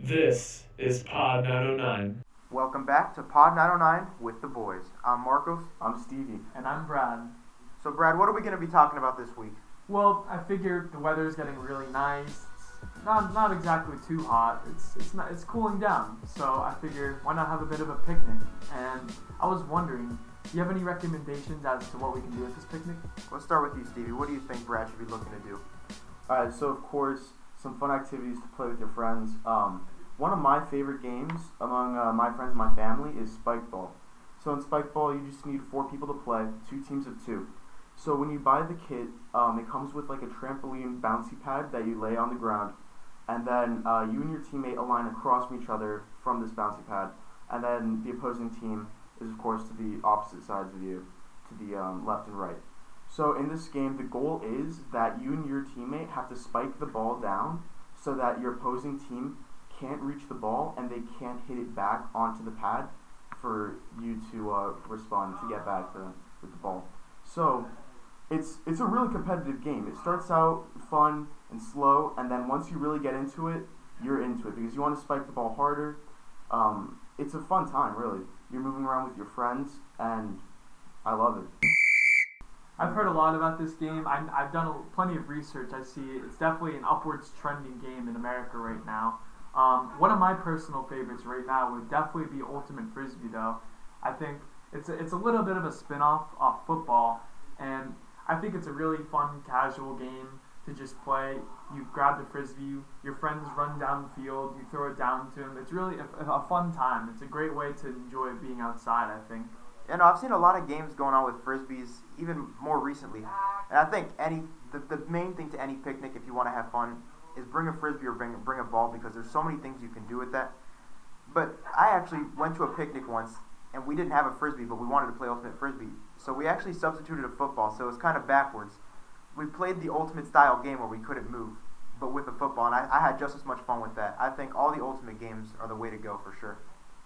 This is Pod 909. Welcome back to Pod 909 with the boys. I'm Marcos. I'm Stevie. And I'm Brad. So Brad, what are we going to be talking about this week? Well, I figured the weather's getting really nice. Not exactly too hot. It's cooling down. So I figured why not have a bit of a picnic? And I was wondering, do you have any recommendations as to what we can do at this picnic? Let's start with you, Stevie. What do you think Brad should be looking to do? Alright, so of course, some fun activities to play with your friends. One of my favorite games among my friends and my family is spike ball. So in spike ball, you just need 4 people to play, 2 teams of 2. So when you buy the kit, it comes with like a trampoline bouncy pad that you lay on the ground, and then you and your teammate align across from each other from this bouncy pad, and then the opposing team is of course to the opposite sides of you, to the left and right. So in this game, the goal is that you and your teammate have to spike the ball down so that your opposing team can't reach the ball and they can't hit it back onto the pad for you to respond to get back with the ball. So it's a really competitive game. It starts out fun and slow, and then once you really get into it, you're into it because you want to spike the ball harder. It's a fun time, really. You're moving around with your friends, and I love it. I've heard a lot about this game. I've done plenty of research. I see it's definitely an upwards trending game in America right now. One of my personal favorites right now would definitely be Ultimate Frisbee, though. I think it's a little bit of a spin-off off football, and I think it's a really fun, casual game to just play. You grab the Frisbee, your friends run down the field, you throw it down to them. It's really a fun time. It's a great way to enjoy being outside, I think. And I've seen a lot of games going on with Frisbees even more recently. And I think the main thing to any picnic, if you want to have fun, is bring a Frisbee or bring a ball, because there's so many things you can do with that. But I actually went to a picnic once, and we didn't have a Frisbee, but we wanted to play Ultimate Frisbee. So we actually substituted a football, so it was kind of backwards. We played the Ultimate style game where we couldn't move, but with a football, and I had just as much fun with that. I think all the Ultimate games are the way to go for sure.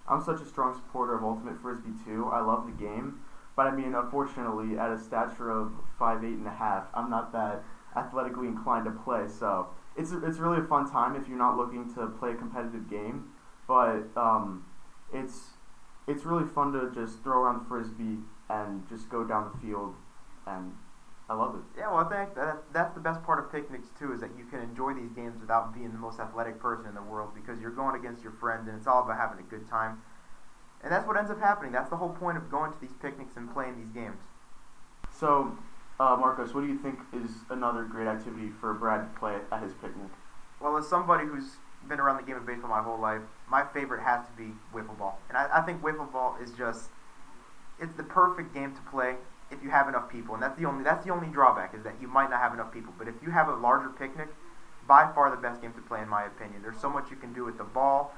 I'm such a strong supporter of Ultimate Frisbee too. I love the game, but I mean, unfortunately, at a stature of 5'8.5", I'm not that athletically inclined to play. So it's really a fun time if you're not looking to play a competitive game. But it's really fun to just throw around the Frisbee and just go down the field, and I love it. Yeah, well, I think that's the best part of picnics too, is that you can enjoy these games without being the most athletic person in the world, because you're going against your friends, and it's all about having a good time. And that's what ends up happening. That's the whole point of going to these picnics and playing these games. So, Marcos, what do you think is another great activity for Brad to play at his picnic? Well, as somebody who's been around the game of baseball my whole life, my favorite has to be wiffle ball. And I think wiffle ball is it's the perfect game to play if you have enough people. And that's the only drawback, is that you might not have enough people. But if you have a larger picnic, by far the best game to play in my opinion. There's so much you can do with the ball,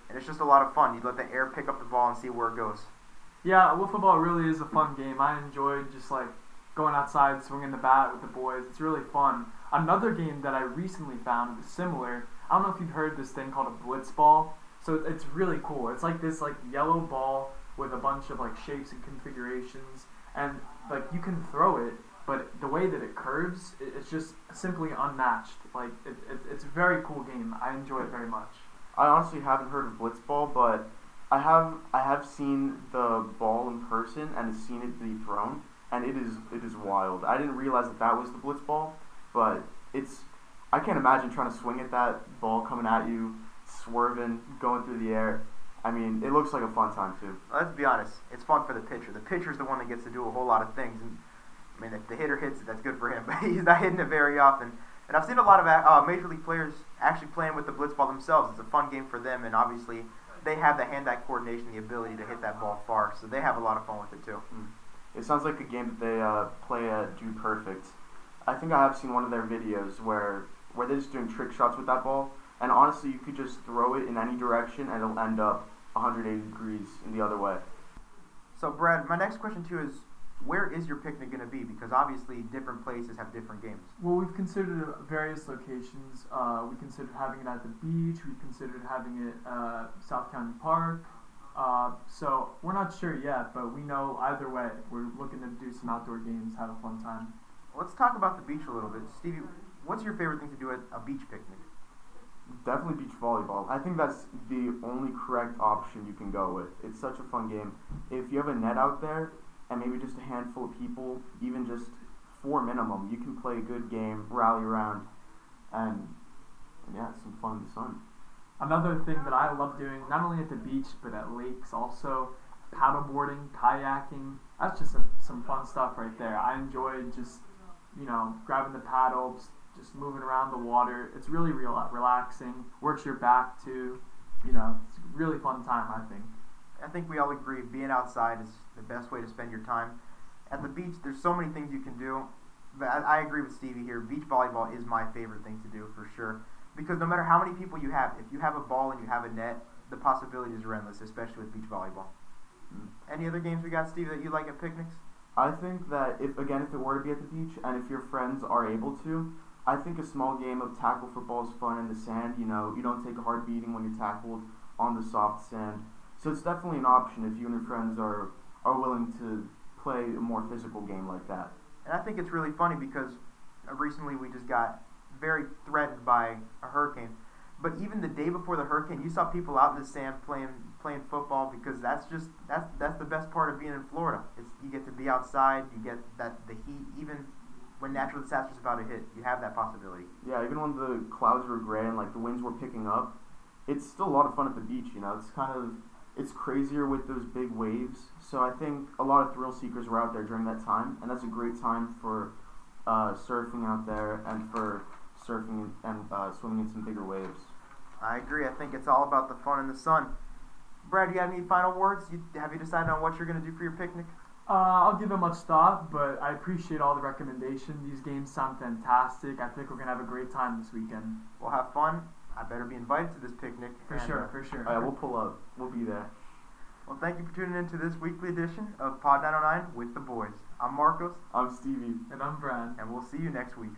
and it's just a lot of fun. You let the air pick up the ball and see where it goes. Yeah, wiffle ball really is a fun game. I enjoyed just like going outside, swinging the bat with the boys. It's really fun. Another game that I recently found is similar. I don't know if you've heard this thing called a blitz ball. So it's really cool. It's like this like yellow ball with a bunch of like shapes and configurations, and like you can throw it, but the way that it curves, it's just simply unmatched. Like it's a very cool game. I enjoy it very much. I honestly haven't heard of blitzball, but I have seen the ball in person and seen it be thrown, and it is wild. I didn't realize that was the blitzball, but I can't imagine trying to swing at that ball coming at you, swerving, going through the air. I mean, it looks like a fun time too. Let's be honest, it's fun for the pitcher. The pitcher's the one that gets to do a whole lot of things. And I mean, if the hitter hits it, that's good for him, but he's not hitting it very often. And I've seen a lot of Major League players actually playing with the blitzball themselves. It's a fun game for them, and obviously they have the hand-eye coordination, the ability to hit that ball far, so they have a lot of fun with it too. It sounds like a game that they play at Dude Perfect. I think I have seen one of their videos where they're just doing trick shots with that ball, and honestly, you could just throw it in any direction and it'll end up 180 degrees in the other way. So, Brad, my next question to you is, where is your picnic going to be? Because obviously different places have different games. Well, we've considered various locations. We considered having it at the beach. We considered having it South County Park. So we're not sure yet, but we know either way we're looking to do some outdoor games, have a fun time. Let's talk about the beach a little bit. Stevie, what's your favorite thing to do at a beach picnic? Definitely beach volleyball. I think that's the only correct option you can go with. It's such a fun game. If you have a net out there and maybe just a handful of people, even just four minimum, you can play a good game, rally around, and yeah, it's some fun in the sun. Another thing that I love doing, not only at the beach but at lakes also, paddleboarding, kayaking. That's just some fun stuff right there. I enjoy just, grabbing the paddles, just moving around the water. It's really relaxing. Works your back too. It's a really fun time, I think. I think we all agree being outside is the best way to spend your time. At the beach, there's so many things you can do. But I agree with Stevie here. Beach volleyball is my favorite thing to do for sure. Because no matter how many people you have, if you have a ball and you have a net, the possibilities are endless, especially with beach volleyball. Any other games we got, Steve, that you like at picnics? I think that if it were to be at the beach and if your friends are able to, I think a small game of tackle football is fun in the sand. You don't take a hard beating when you're tackled on the soft sand. So it's definitely an option if you and your friends are willing to play a more physical game like that. And I think it's really funny because recently we just got very threatened by a hurricane. But even the day before the hurricane, you saw people out in the sand playing football because that's the best part of being in Florida. You get to be outside, you get the heat. Even when natural disasters about to hit, you have that possibility. Yeah, even when the clouds were gray and like the winds were picking up, it's still a lot of fun at the beach. It's crazier with those big waves. So I think a lot of thrill seekers were out there during that time, and that's a great time for surfing out there and for surfing and swimming in some bigger waves. I agree. I think it's all about the fun in the sun. Brad, do you have any final words? Have you decided on what you're going to do for your picnic? I'll give it much thought, but I appreciate all the recommendations. These games sound fantastic. I think we're going to have a great time this weekend. We'll have fun. I better be invited to this picnic. For sure. Oh, yeah, we'll pull up. We'll be there. Well, thank you for tuning in to this weekly edition of Pod 909 with the boys. I'm Marcos. I'm Stevie. And I'm Brad. And we'll see you next week.